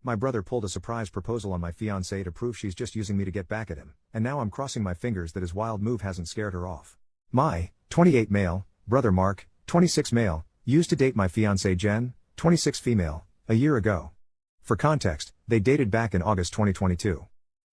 My brother pulled a surprise proposal on my fiancée to prove she's just using me to get back at him, and now I'm crossing my fingers that his wild move hasn't scared her off. My 28 male brother Mark, 26 male, used to date my fiancée Jen, 26 female, a year ago. For context, they dated back in August 2022.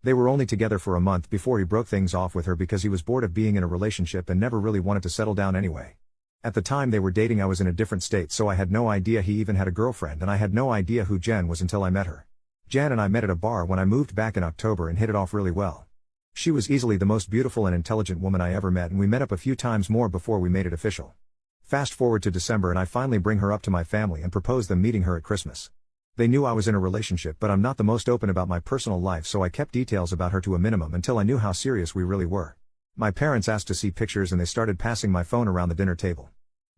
They were only together for a month before he broke things off with her because he was bored of being in a relationship and never really wanted to settle down anyway. At the time they were dating I was in a different state, so I had no idea he even had a girlfriend, and I had no idea who Jen was until I met her. Jen and I met at a bar when I moved back in October and hit it off really well. She was easily the most beautiful and intelligent woman I ever met, and we met up a few times more before we made it official. Fast forward to December and I finally bring her up to my family and propose them meeting her at Christmas. They knew I was in a relationship, but I'm not the most open about my personal life, so I kept details about her to a minimum until I knew how serious we really were. My parents asked to see pictures and they started passing my phone around the dinner table.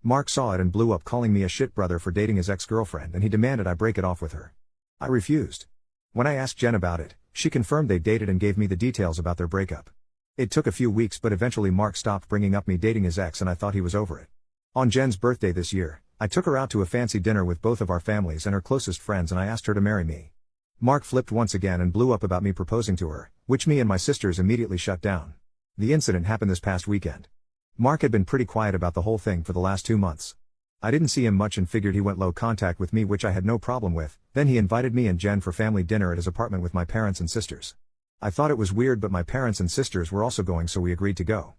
Mark saw it and blew up, calling me a shit brother for dating his ex-girlfriend, and he demanded I break it off with her. I refused. When I asked Jen about it, she confirmed they dated and gave me the details about their breakup. It took a few weeks, but eventually Mark stopped bringing up me dating his ex and I thought he was over it. On Jen's birthday this year, I took her out to a fancy dinner with both of our families and her closest friends, and I asked her to marry me. Mark flipped once again and blew up about me proposing to her, which me and my sisters immediately shut down. The incident happened this past weekend. Mark had been pretty quiet about the whole thing for the last 2 months. I didn't see him much and figured he went low contact with me, which I had no problem with. Then he invited me and Jen for family dinner at his apartment with my parents and sisters. I thought it was weird, but my parents and sisters were also going, so we agreed to go.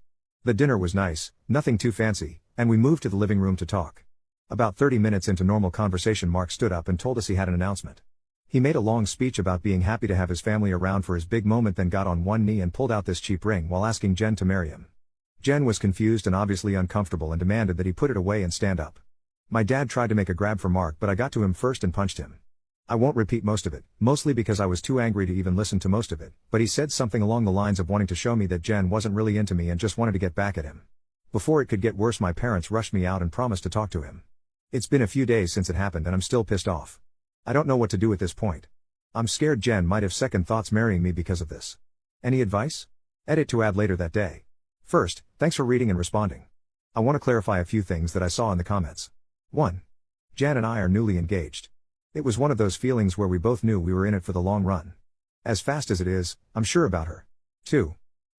The dinner was nice, nothing too fancy, and we moved to the living room to talk. About 30 minutes into normal conversation, Mark stood up and told us he had an announcement. He made a long speech about being happy to have his family around for his big moment, then got on one knee and pulled out this cheap ring while asking Jen to marry him. Jen was confused and obviously uncomfortable and demanded that he put it away and stand up. My dad tried to make a grab for Mark, but I got to him first and punched him. I won't repeat most of it, mostly because I was too angry to even listen to most of it, but he said something along the lines of wanting to show me that Jen wasn't really into me and just wanted to get back at him. Before it could get worse, my parents rushed me out and promised to talk to him. It's been a few days since it happened and I'm still pissed off. I don't know what to do at this point. I'm scared Jen might have second thoughts marrying me because of this. Any advice? Edit to add later that day. First, thanks for reading and responding. I want to clarify a few things that I saw in the comments. 1. Jen and I are newly engaged. It was one of those feelings where we both knew we were in it for the long run. As fast as it is, I'm sure about her. 2.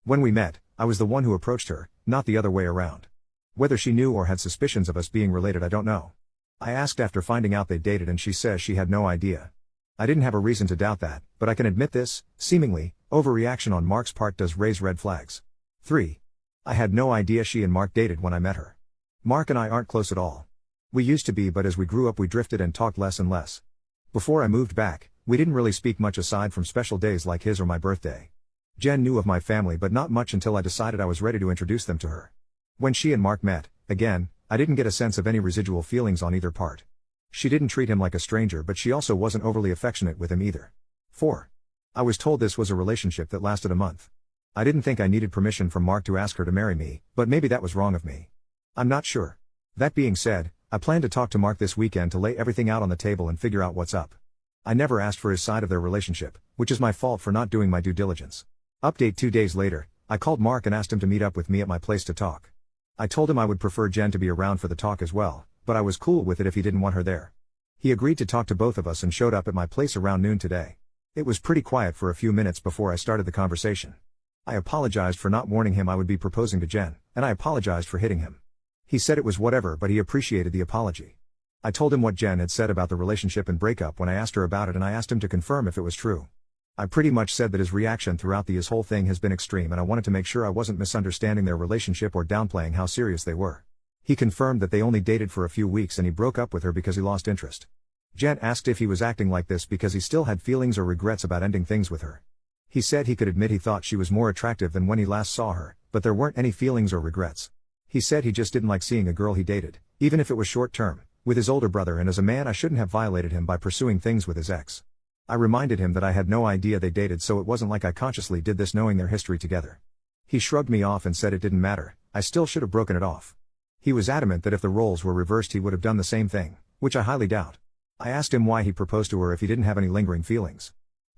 When we met, I was the one who approached her, not the other way around. Whether she knew or had suspicions of us being related, I don't know. I asked after finding out they dated and she says she had no idea. I didn't have a reason to doubt that, but I can admit this, seemingly, overreaction on Mark's part does raise red flags. 3. I had no idea she and Mark dated when I met her. Mark and I aren't close at all. We used to be, but as we grew up we drifted and talked less and less. Before I moved back, we didn't really speak much aside from special days like his or my birthday. Jen knew of my family but not much until I decided I was ready to introduce them to her. When she and Mark met, again, I didn't get a sense of any residual feelings on either part. She didn't treat him like a stranger, but she also wasn't overly affectionate with him either. 4. I was told this was a relationship that lasted a month. I didn't think I needed permission from Mark to ask her to marry me, but maybe that was wrong of me. I'm not sure. That being said, I plan to talk to Mark this weekend to lay everything out on the table and figure out what's up. I never asked for his side of their relationship, which is my fault for not doing my due diligence. Update 2 days later, I called Mark and asked him to meet up with me at my place to talk. I told him I would prefer Jen to be around for the talk as well, but I was cool with it if he didn't want her there. He agreed to talk to both of us and showed up at my place around noon today. It was pretty quiet for a few minutes before I started the conversation. I apologized for not warning him I would be proposing to Jen, and I apologized for hitting him. He said it was whatever, but he appreciated the apology. I told him what Jen had said about the relationship and breakup when I asked her about it, and I asked him to confirm if it was true. I pretty much said that his reaction throughout this whole thing has been extreme, and I wanted to make sure I wasn't misunderstanding their relationship or downplaying how serious they were. He confirmed that they only dated for a few weeks and he broke up with her because he lost interest. Jen asked if he was acting like this because he still had feelings or regrets about ending things with her. He said he could admit he thought she was more attractive than when he last saw her, but there weren't any feelings or regrets. He said he just didn't like seeing a girl he dated, even if it was short term, with his older brother, and as a man I shouldn't have violated him by pursuing things with his ex. I reminded him that I had no idea they dated, so it wasn't like I consciously did this knowing their history together. He shrugged me off and said it didn't matter, I still should have broken it off. He was adamant that if the roles were reversed he would have done the same thing, which I highly doubt. I asked him why he proposed to her if he didn't have any lingering feelings.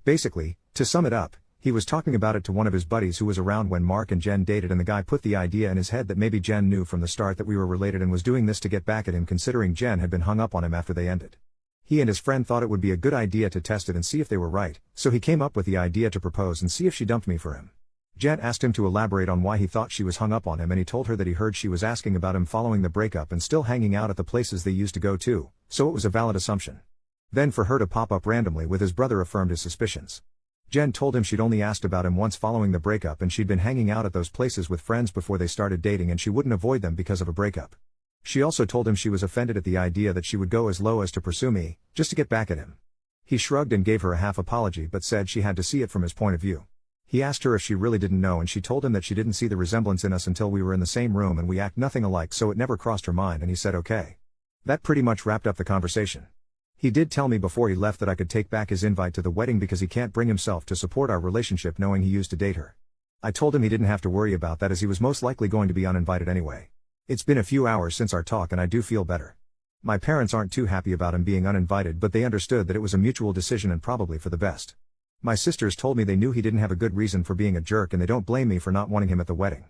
Basically, to sum it up, he was talking about it to one of his buddies who was around when Mark and Jen dated, and the guy put the idea in his head that maybe Jen knew from the start that we were related and was doing this to get back at him, considering Jen had been hung up on him after they ended. He and his friend thought it would be a good idea to test it and see if they were right, so he came up with the idea to propose and see if she dumped me for him. Jen asked him to elaborate on why he thought she was hung up on him, and he told her that he heard she was asking about him following the breakup and still hanging out at the places they used to go to, so it was a valid assumption. Then for her to pop up randomly with his brother affirmed his suspicions. Jen told him she'd only asked about him once following the breakup and she'd been hanging out at those places with friends before they started dating and she wouldn't avoid them because of a breakup. She also told him she was offended at the idea that she would go as low as to pursue me, just to get back at him. He shrugged and gave her a half apology but said she had to see it from his point of view. He asked her if she really didn't know and she told him that she didn't see the resemblance in us until we were in the same room and we act nothing alike, so it never crossed her mind, and he said okay. That pretty much wrapped up the conversation. He did tell me before he left that I could take back his invite to the wedding because he can't bring himself to support our relationship knowing he used to date her. I told him he didn't have to worry about that as he was most likely going to be uninvited anyway. It's been a few hours since our talk and I do feel better. My parents aren't too happy about him being uninvited, but they understood that it was a mutual decision and probably for the best. My sisters told me they knew he didn't have a good reason for being a jerk and they don't blame me for not wanting him at the wedding.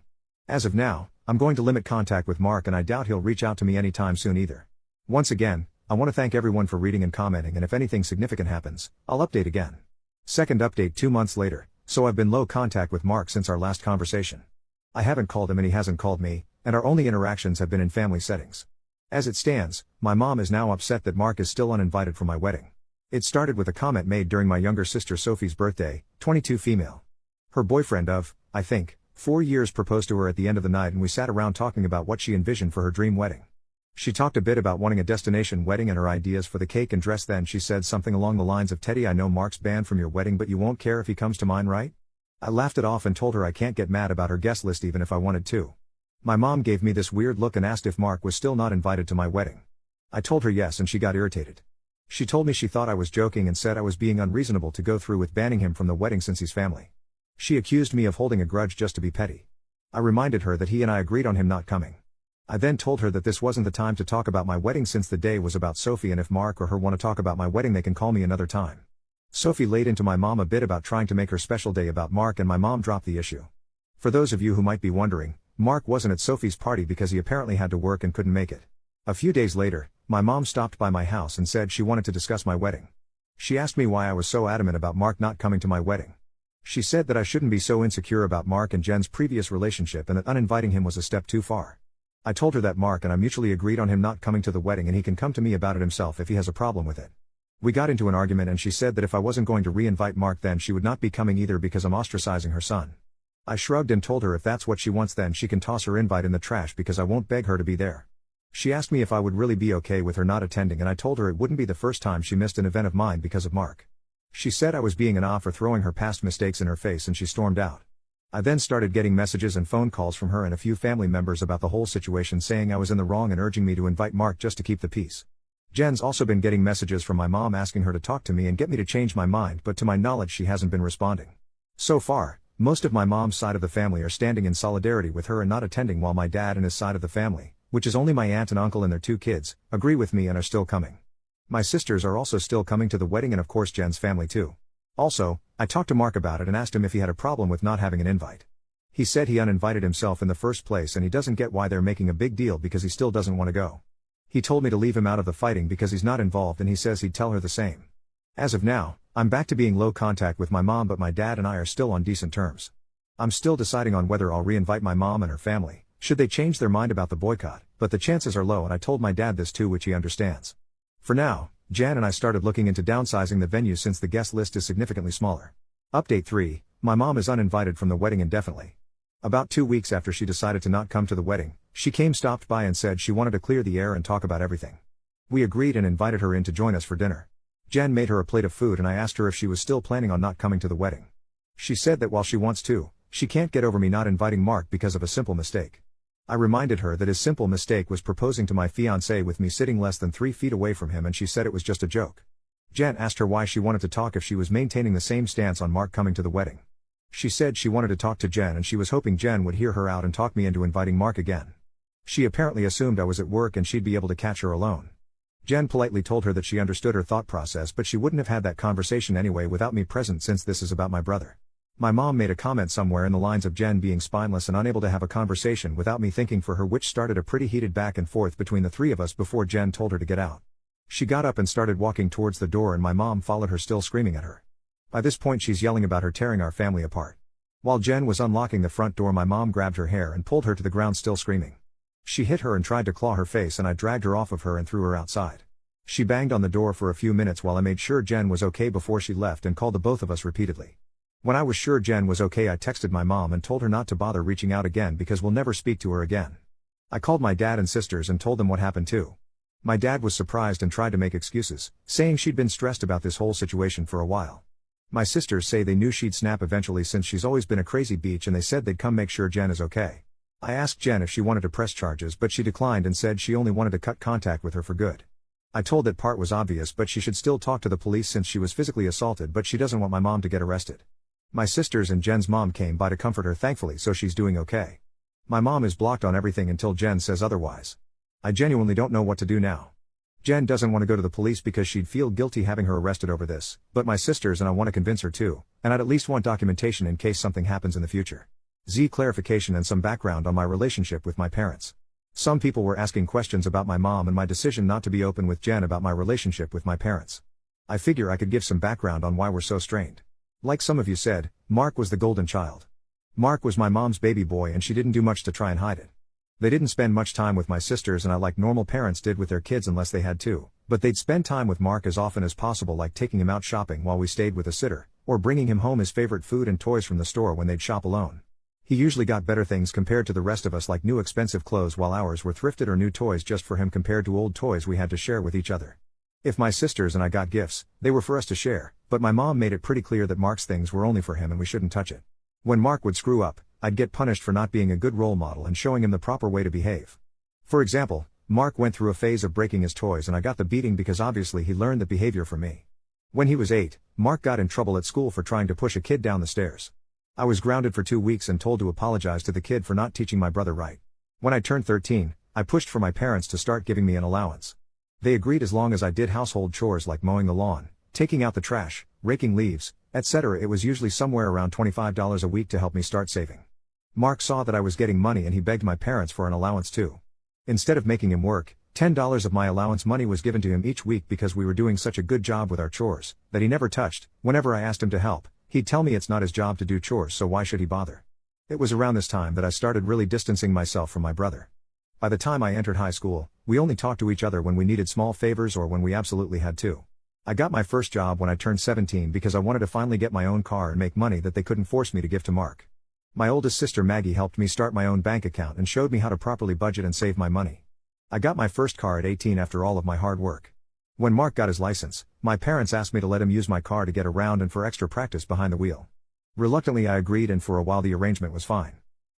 As of now, I'm going to limit contact with Mark and I doubt he'll reach out to me anytime soon either. Once again, I want to thank everyone for reading and commenting, and if anything significant happens, I'll update again. Second update 2 months later, so I've been low contact with Mark since our last conversation. I haven't called him and he hasn't called me, and our only interactions have been in family settings. As it stands, my mom is now upset that Mark is still uninvited for my wedding. It started with a comment made during my younger sister Sophie's birthday, 22 female. Her boyfriend of, I think, 4 years proposed to her at the end of the night and we sat around talking about what she envisioned for her dream wedding. She talked a bit about wanting a destination wedding and her ideas for the cake and dress. Then she said something along the lines of, "Teddy, I know Mark's banned from your wedding but you won't care if he comes to mine, right?" I laughed it off and told her I can't get mad about her guest list even if I wanted to. My mom gave me this weird look and asked if Mark was still not invited to my wedding. I told her yes and she got irritated. She told me she thought I was joking and said I was being unreasonable to go through with banning him from the wedding since he's family. She accused me of holding a grudge just to be petty. I reminded her that he and I agreed on him not coming. I then told her that this wasn't the time to talk about my wedding since the day was about Sophie, and if Mark or her want to talk about my wedding they can call me another time. Sophie laid into my mom a bit about trying to make her special day about Mark and my mom dropped the issue. For those of you who might be wondering, Mark wasn't at Sophie's party because he apparently had to work and couldn't make it. A few days later, my mom stopped by my house and said she wanted to discuss my wedding. She asked me why I was so adamant about Mark not coming to my wedding. She said that I shouldn't be so insecure about Mark and Jen's previous relationship and that uninviting him was a step too far. I told her that Mark and I mutually agreed on him not coming to the wedding and he can come to me about it himself if he has a problem with it. We got into an argument and she said that if I wasn't going to re-invite Mark then she would not be coming either because I'm ostracizing her son. I shrugged and told her if that's what she wants then she can toss her invite in the trash because I won't beg her to be there. She asked me if I would really be okay with her not attending and I told her it wouldn't be the first time she missed an event of mine because of Mark. She said I was being an off for throwing her past mistakes in her face and she stormed out. I then started getting messages and phone calls from her and a few family members about the whole situation saying I was in the wrong and urging me to invite Mark just to keep the peace. Jen's also been getting messages from my mom asking her to talk to me and get me to change my mind, but to my knowledge she hasn't been responding. So far, most of my mom's side of the family are standing in solidarity with her and not attending, while my dad and his side of the family, which is only my aunt and uncle and their 2 kids, agree with me and are still coming. My sisters are also still coming to the wedding and of course Jen's family too. Also, I talked to Mark about it and asked him if he had a problem with not having an invite. He said he uninvited himself in the first place and he doesn't get why they're making a big deal because he still doesn't want to go. He told me to leave him out of the fighting because he's not involved and he says he'd tell her the same. As of now, I'm back to being low contact with my mom, but my dad and I are still on decent terms. I'm still deciding on whether I'll re-invite my mom and her family, should they change their mind about the boycott, but the chances are low and I told my dad this too, which he understands. For now, Jan and I started looking into downsizing the venue since the guest list is significantly smaller. Update 3, my mom is uninvited from the wedding indefinitely. About 2 weeks after she decided to not come to the wedding, she stopped by and said she wanted to clear the air and talk about everything. We agreed and invited her in to join us for dinner. Jan made her a plate of food and I asked her if she was still planning on not coming to the wedding. She said that while she wants to, she can't get over me not inviting Mark because of a simple mistake. I reminded her that his simple mistake was proposing to my fiancée with me sitting less than 3 feet away from him, and she said it was just a joke. Jan asked her why she wanted to talk if she was maintaining the same stance on Mark coming to the wedding. She said she wanted to talk to Jen and she was hoping Jen would hear her out and talk me into inviting Mark again. She apparently assumed I was at work and she'd be able to catch her alone. Jen politely told her that she understood her thought process, but she wouldn't have had that conversation anyway without me present since this is about my brother. My mom made a comment somewhere in the lines of Jen being spineless and unable to have a conversation without me thinking for her, which started a pretty heated back and forth between the 3 of us before Jen told her to get out. She got up and started walking towards the door and my mom followed her still screaming at her. By this point she's yelling about her tearing our family apart. While Jen was unlocking the front door my mom grabbed her hair and pulled her to the ground still screaming. She hit her and tried to claw her face and I dragged her off of her and threw her outside. She banged on the door for a few minutes while I made sure Jen was okay before she left and called the both of us repeatedly. When I was sure Jen was okay I texted my mom and told her not to bother reaching out again because we'll never speak to her again. I called my dad and sisters and told them what happened too. My dad was surprised and tried to make excuses, saying she'd been stressed about this whole situation for a while. My sisters say they knew she'd snap eventually since she's always been a crazy bitch and they said they'd come make sure Jen is okay. I asked Jen if she wanted to press charges but she declined and said she only wanted to cut contact with her for good. I told that part was obvious but she should still talk to the police since she was physically assaulted but she doesn't want my mom to get arrested. My sisters and Jen's mom came by to comfort her thankfully so she's doing okay. My mom is blocked on everything until Jen says otherwise. I genuinely don't know what to do now. Jen doesn't want to go to the police because she'd feel guilty having her arrested over this, but my sisters and I want to convince her too, and I'd at least want documentation in case something happens in the future. Clarification and some background on my relationship with my parents. Some people were asking questions about my mom and my decision not to be open with Jen about my relationship with my parents. I figure I could give some background on why we're so strained. Like some of you said, Mark was the golden child. Mark was my mom's baby boy and she didn't do much to try and hide it. They didn't spend much time with my sisters and I like normal parents did with their kids unless they had to, but they'd spend time with Mark as often as possible like taking him out shopping while we stayed with a sitter, or bringing him home his favorite food and toys from the store when they'd shop alone. He usually got better things compared to the rest of us like new expensive clothes while ours were thrifted or new toys just for him compared to old toys we had to share with each other. If my sisters and I got gifts, they were for us to share, but my mom made it pretty clear that Mark's things were only for him and we shouldn't touch it. When Mark would screw up, I'd get punished for not being a good role model and showing him the proper way to behave. For example, Mark went through a phase of breaking his toys and I got the beating because obviously he learned the behavior from me. When he was 8, Mark got in trouble at school for trying to push a kid down the stairs. I was grounded for 2 weeks and told to apologize to the kid for not teaching my brother right. When I turned 13, I pushed for my parents to start giving me an allowance. They agreed as long as I did household chores like mowing the lawn, taking out the trash, raking leaves, etc. It was usually somewhere around $25 a week to help me start saving. Mark saw that I was getting money and he begged my parents for an allowance too. Instead of making him work, $10 of my allowance money was given to him each week because we were doing such a good job with our chores, that he never touched. Whenever I asked him to help, he'd tell me it's not his job to do chores so why should he bother. It was around this time that I started really distancing myself from my brother. By the time I entered high school, we only talked to each other when we needed small favors or when we absolutely had to. I got my first job when I turned 17 because I wanted to finally get my own car and make money that they couldn't force me to give to Mark. My oldest sister Maggie helped me start my own bank account and showed me how to properly budget and save my money. I got my first car at 18 after all of my hard work. When Mark got his license, my parents asked me to let him use my car to get around and for extra practice behind the wheel. Reluctantly I agreed and for a while the arrangement was fine.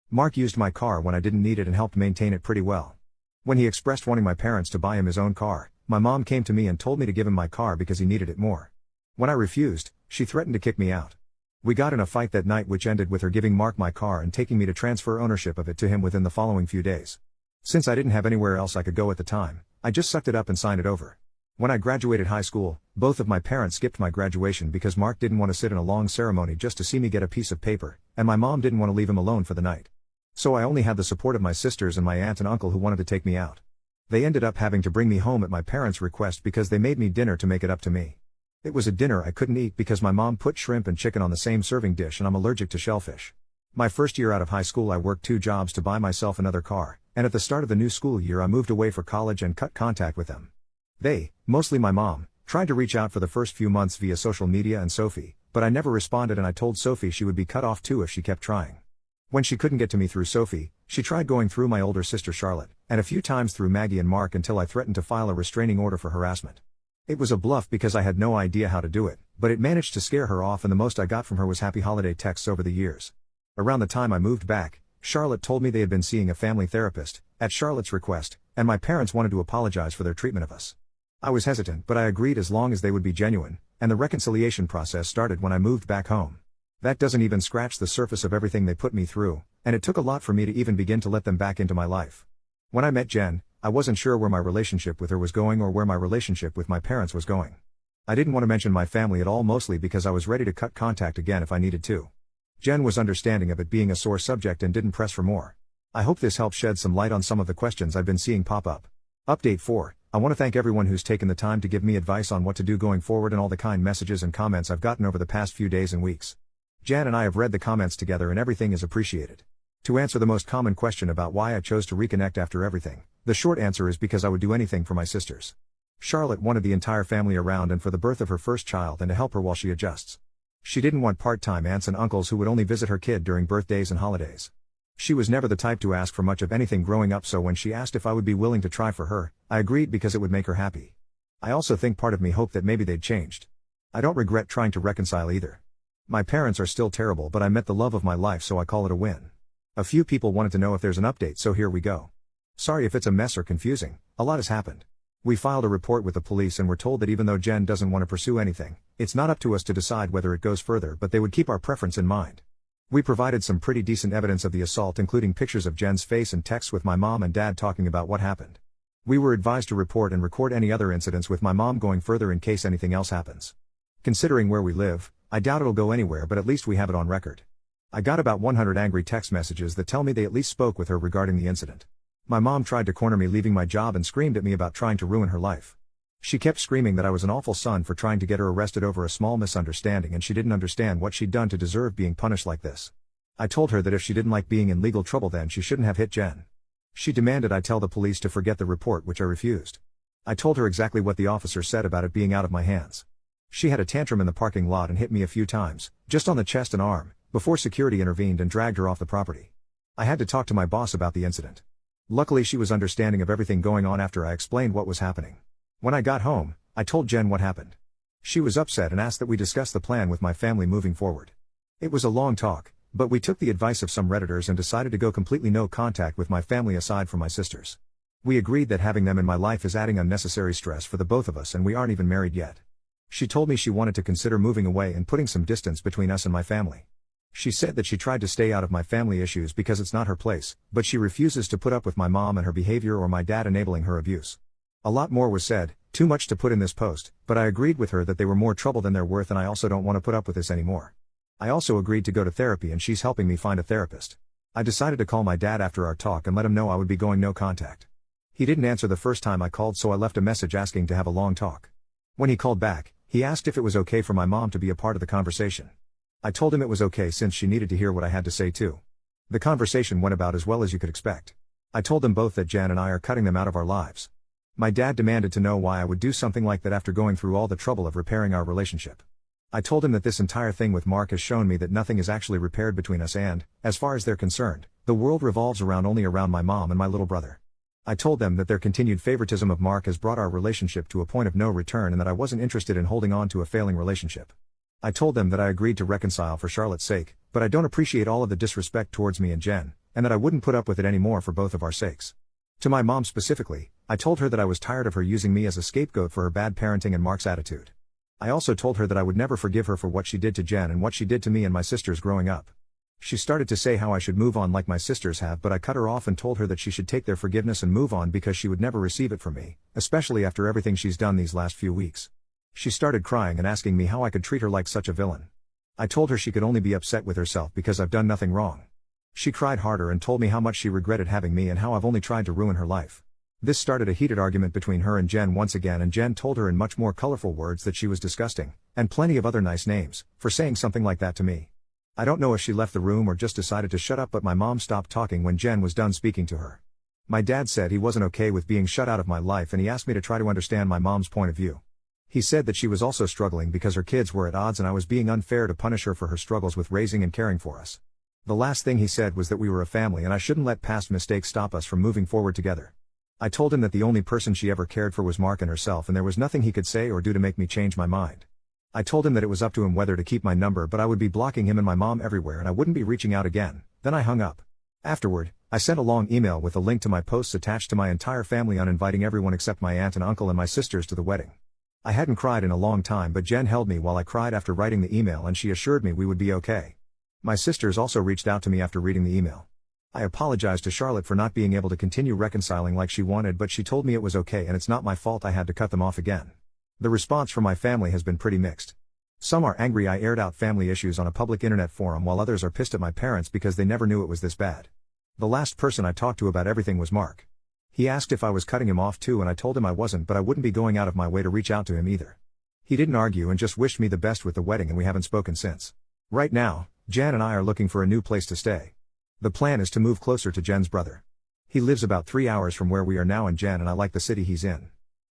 Mark used my car when I didn't need it and helped maintain it pretty well. When he expressed wanting my parents to buy him his own car, my mom came to me and told me to give him my car because he needed it more. When I refused, she threatened to kick me out. We got in a fight that night which ended with her giving Mark my car and taking me to transfer ownership of it to him within the following few days. Since I didn't have anywhere else I could go at the time, I just sucked it up and signed it over. When I graduated high school, both of my parents skipped my graduation because Mark didn't want to sit in a long ceremony just to see me get a piece of paper, and my mom didn't want to leave him alone for the night. So I only had the support of my sisters and my aunt and uncle who wanted to take me out. They ended up having to bring me home at my parents' request because they made me dinner to make it up to me. It was a dinner I couldn't eat because my mom put shrimp and chicken on the same serving dish and I'm allergic to shellfish. My first year out of high school I worked 2 jobs to buy myself another car, and at the start of the new school year I moved away for college and cut contact with them. They, mostly my mom, tried to reach out for the first few months via social media and Sophie, but I never responded and I told Sophie she would be cut off too if she kept trying. When she couldn't get to me through Sophie, she tried going through my older sister Charlotte, and a few times through Maggie and Mark until I threatened to file a restraining order for harassment. It was a bluff because I had no idea how to do it, but it managed to scare her off and the most I got from her was happy holiday texts over the years. Around the time I moved back, Charlotte told me they had been seeing a family therapist, at Charlotte's request, and my parents wanted to apologize for their treatment of us. I was hesitant but I agreed as long as they would be genuine, and the reconciliation process started when I moved back home. That doesn't even scratch the surface of everything they put me through, and it took a lot for me to even begin to let them back into my life. When I met Jen, I wasn't sure where my relationship with her was going or where my relationship with my parents was going. I didn't want to mention my family at all mostly because I was ready to cut contact again if I needed to. Jen was understanding of it being a sore subject and didn't press for more. I hope this helps shed some light on some of the questions I've been seeing pop up. Update 4. I want to thank everyone who's taken the time to give me advice on what to do going forward and all the kind messages and comments I've gotten over the past few days and weeks. Jan and I have read the comments together and everything is appreciated. To answer the most common question about why I chose to reconnect after everything, the short answer is because I would do anything for my sisters. Charlotte wanted the entire family around and for the birth of her first child and to help her while she adjusts. She didn't want part-time aunts and uncles who would only visit her kid during birthdays and holidays. She was never the type to ask for much of anything growing up, so when she asked if I would be willing to try for her, I agreed because it would make her happy. I also think part of me hoped that maybe they'd changed. I don't regret trying to reconcile either. My parents are still terrible, but I met the love of my life, so I call it a win. A few people wanted to know if there's an update, so here we go. Sorry if it's a mess or confusing, a lot has happened. We filed a report with the police and were told that even though Jen doesn't want to pursue anything, it's not up to us to decide whether it goes further, but they would keep our preference in mind. We provided some pretty decent evidence of the assault, including pictures of Jen's face and texts with my mom and dad talking about what happened. We were advised to report and record any other incidents with my mom going further in case anything else happens. Considering where we live, I doubt it'll go anywhere, but at least we have it on record. I got about 100 angry text messages that tell me they at least spoke with her regarding the incident. My mom tried to corner me leaving my job and screamed at me about trying to ruin her life. She kept screaming that I was an awful son for trying to get her arrested over a small misunderstanding and she didn't understand what she'd done to deserve being punished like this. I told her that if she didn't like being in legal trouble then she shouldn't have hit Jen. She demanded I tell the police to forget the report, which I refused. I told her exactly what the officer said about it being out of my hands. She had a tantrum in the parking lot and hit me a few times, just on the chest and arm, before security intervened and dragged her off the property. I had to talk to my boss about the incident. Luckily she was understanding of everything going on after I explained what was happening. When I got home, I told Jen what happened. She was upset and asked that we discuss the plan with my family moving forward. It was a long talk, but we took the advice of some Redditors and decided to go completely no contact with my family aside from my sisters. We agreed that having them in my life is adding unnecessary stress for the both of us, and we aren't even married yet. She told me she wanted to consider moving away and putting some distance between us and my family. She said that she tried to stay out of my family issues because it's not her place, but she refuses to put up with my mom and her behavior or my dad enabling her abuse. A lot more was said, too much to put in this post, but I agreed with her that they were more trouble than they're worth and I also don't want to put up with this anymore. I also agreed to go to therapy and she's helping me find a therapist. I decided to call my dad after our talk and let him know I would be going no contact. He didn't answer the first time I called, so I left a message asking to have a long talk. When he called back, he asked if it was okay for my mom to be a part of the conversation. I told him it was okay since she needed to hear what I had to say too. The conversation went about as well as you could expect. I told them both that Jan and I are cutting them out of our lives. My dad demanded to know why I would do something like that after going through all the trouble of repairing our relationship. I told him that this entire thing with Mark has shown me that nothing is actually repaired between us and, as far as they're concerned, the world revolves only around my mom and my little brother. I told them that their continued favoritism of Mark has brought our relationship to a point of no return and that I wasn't interested in holding on to a failing relationship. I told them that I agreed to reconcile for Charlotte's sake, but I don't appreciate all of the disrespect towards me and Jen, and that I wouldn't put up with it anymore for both of our sakes. To my mom specifically, I told her that I was tired of her using me as a scapegoat for her bad parenting and Mark's attitude. I also told her that I would never forgive her for what she did to Jen and what she did to me and my sisters growing up. She started to say how I should move on like my sisters have, but I cut her off and told her that she should take their forgiveness and move on because she would never receive it from me, especially after everything she's done these last few weeks. She started crying and asking me how I could treat her like such a villain. I told her she could only be upset with herself because I've done nothing wrong. She cried harder and told me how much she regretted having me and how I've only tried to ruin her life. This started a heated argument between her and Jen once again, and Jen told her in much more colorful words that she was disgusting, and plenty of other nice names, for saying something like that to me. I don't know if she left the room or just decided to shut up, but my mom stopped talking when Jen was done speaking to her. My dad said he wasn't okay with being shut out of my life and he asked me to try to understand my mom's point of view. He said that she was also struggling because her kids were at odds and I was being unfair to punish her for her struggles with raising and caring for us. The last thing he said was that we were a family and I shouldn't let past mistakes stop us from moving forward together. I told him that the only person she ever cared for was Mark and herself, and there was nothing he could say or do to make me change my mind. I told him that it was up to him whether to keep my number, but I would be blocking him and my mom everywhere and I wouldn't be reaching out again. Then I hung up. Afterward, I sent a long email with a link to my posts attached to my entire family uninviting everyone except my aunt and uncle and my sisters to the wedding. I hadn't cried in a long time, but Jen held me while I cried after writing the email and she assured me we would be okay. My sisters also reached out to me after reading the email. I apologized to Charlotte for not being able to continue reconciling like she wanted, but she told me it was okay and it's not my fault I had to cut them off again. The response from my family has been pretty mixed. Some are angry I aired out family issues on a public internet forum, while others are pissed at my parents because they never knew it was this bad. The last person I talked to about everything was Mark. He asked if I was cutting him off too, and I told him I wasn't, but I wouldn't be going out of my way to reach out to him either. He didn't argue and just wished me the best with the wedding, and we haven't spoken since. Right now, Jan and I are looking for a new place to stay. The plan is to move closer to Jen's brother. He lives about 3 hours from where we are now, and Jan and I like the city he's in.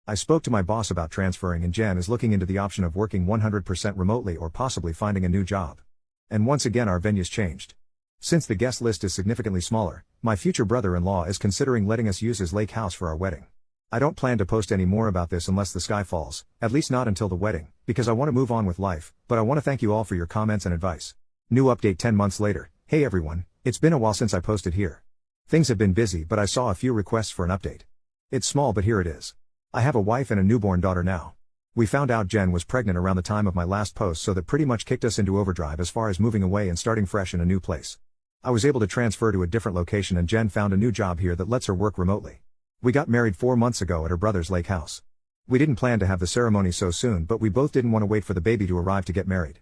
I spoke to my boss about transferring, and Jan is looking into the option of working 100% remotely or possibly finding a new job. And once again our venue's changed. Since the guest list is significantly smaller, my future brother-in-law is considering letting us use his lake house for our wedding. I don't plan to post any more about this unless the sky falls, at least not until the wedding, because I want to move on with life, but I want to thank you all for your comments and advice. New update 10 months later. Hey everyone, it's been a while since I posted here. Things have been busy, but I saw a few requests for an update. It's small, but here it is. I have a wife and a newborn daughter now. We found out Jen was pregnant around the time of my last post, so that pretty much kicked us into overdrive as far as moving away and starting fresh in a new place. I was able to transfer to a different location, and Jen found a new job here that lets her work remotely. We got married 4 months ago at her brother's lake house. We didn't plan to have the ceremony so soon, but we both didn't want to wait for the baby to arrive to get married.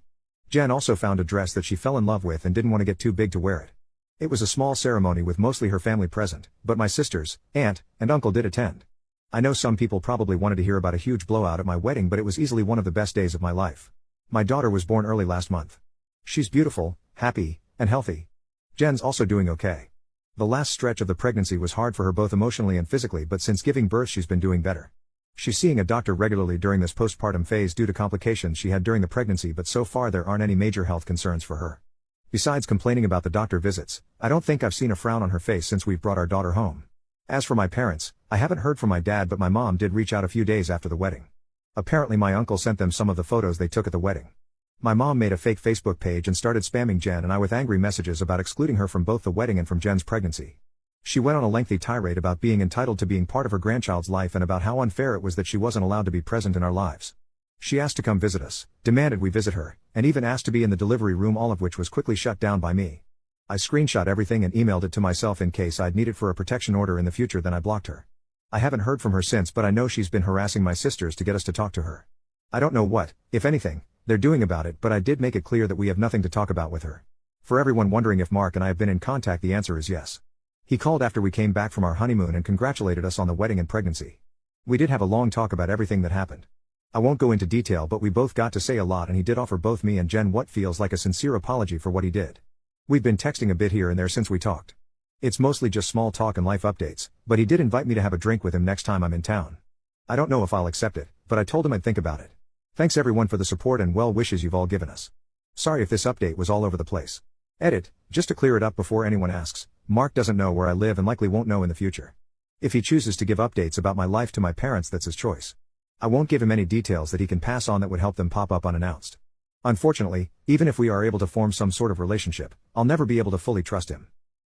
Jen also found a dress that she fell in love with and didn't want to get too big to wear it. It was a small ceremony with mostly her family present, but my sisters, aunt, and uncle did attend. I know some people probably wanted to hear about a huge blowout at my wedding, but it was easily one of the best days of my life. My daughter was born early last month. She's beautiful, happy, and healthy. Jen's also doing okay. The last stretch of the pregnancy was hard for her both emotionally and physically, but since giving birth she's been doing better. She's seeing a doctor regularly during this postpartum phase due to complications she had during the pregnancy, but so far there aren't any major health concerns for her. Besides complaining about the doctor visits, I don't think I've seen a frown on her face since we've brought our daughter home. As for my parents, I haven't heard from my dad, but my mom did reach out a few days after the wedding. Apparently my uncle sent them some of the photos they took at the wedding. My mom made a fake Facebook page and started spamming Jen and I with angry messages about excluding her from both the wedding and from Jen's pregnancy. She went on a lengthy tirade about being entitled to being part of her grandchild's life and about how unfair it was that she wasn't allowed to be present in our lives. She asked to come visit us, demanded we visit her, and even asked to be in the delivery room, all of which was quickly shut down by me. I screenshot everything and emailed it to myself in case I'd need it for a protection order in the future, then I blocked her. I haven't heard from her since, but I know she's been harassing my sisters to get us to talk to her. I don't know what, if anything, they're doing about it, but I did make it clear that we have nothing to talk about with her. For everyone wondering if Mark and I have been in contact, the answer is yes. He called after we came back from our honeymoon and congratulated us on the wedding and pregnancy. We did have a long talk about everything that happened. I won't go into detail, but we both got to say a lot, and he did offer both me and Jen what feels like a sincere apology for what he did. We've been texting a bit here and there since we talked. It's mostly just small talk and life updates, but he did invite me to have a drink with him next time I'm in town. I don't know if I'll accept it, but I told him I'd think about it. Thanks everyone for the support and well wishes you've all given us. Sorry if this update was all over the place. Edit, just to clear it up before anyone asks, Mark doesn't know where I live and likely won't know in the future. If he chooses to give updates about my life to my parents, that's his choice. I won't give him any details that he can pass on that would help them pop up unannounced. Unfortunately, even if we are able to form some sort of relationship, I'll never be able to fully trust him.